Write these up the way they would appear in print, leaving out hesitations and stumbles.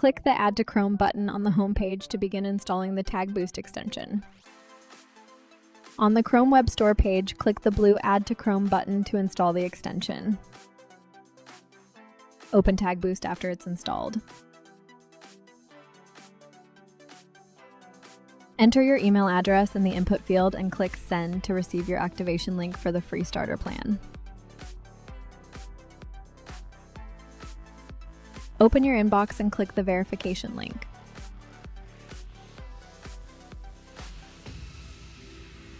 Click the Add to Chrome button on the home page to begin installing the TagBoost extension. On the Chrome Web Store page, click the blue Add to Chrome button to install the extension. Open TagBoost after it's installed. Enter your email address in the input field and click Send to receive your activation link for the free starter plan. Open your inbox and click the verification link.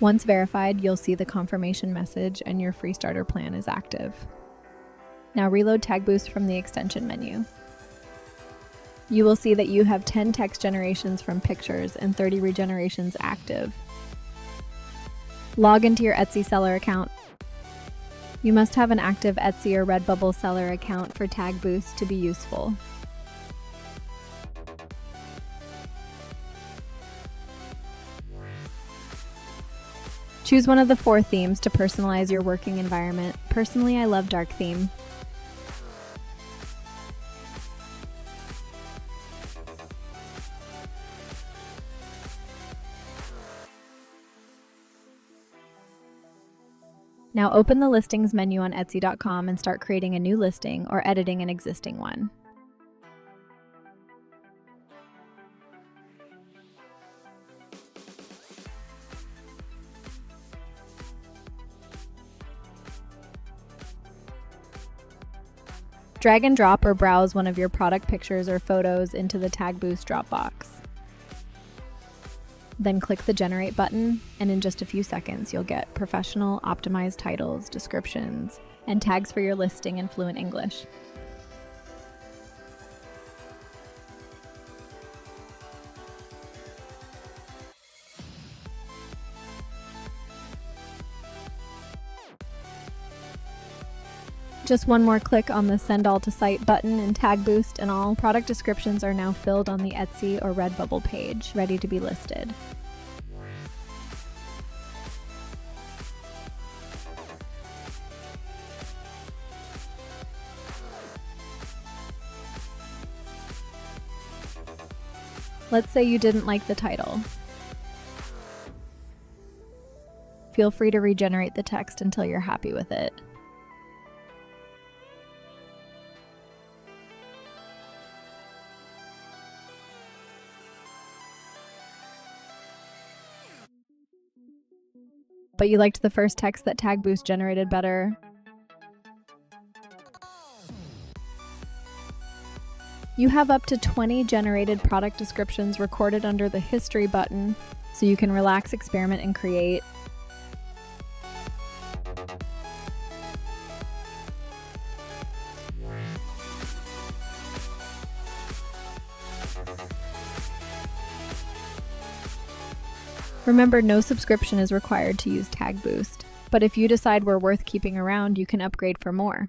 Once verified, you'll see the confirmation message and your free starter plan is active. Now reload TagBoost from the extension menu. You will see that you have 10 text generations from pictures and 30 regenerations active. Log into your Etsy seller account. You must have an active Etsy or Redbubble seller account for TagBoost to be useful. Choose one of the 4 themes to personalize your working environment. Personally, I love dark theme. Now open the listings menu on Etsy.com and start creating a new listing or editing an existing one. Drag and drop or browse one of your product pictures or photos into the TagBoost Dropbox. Then click the Generate button, and in just a few seconds, you'll get professional, optimized titles, descriptions, and tags for your listing in fluent English. Just one more click on the Send All to Site button in TagBoost, and all product descriptions are now filled on the Etsy or Redbubble page, ready to be listed. Let's say you didn't like the title. Feel free to regenerate the text until you're happy with it. But you liked the first text that TagBoost generated better. You have up to 20 generated product descriptions recorded under the History button, so you can relax, experiment, and create. Remember, no subscription is required to use TagBoost, but if you decide we're worth keeping around, you can upgrade for more.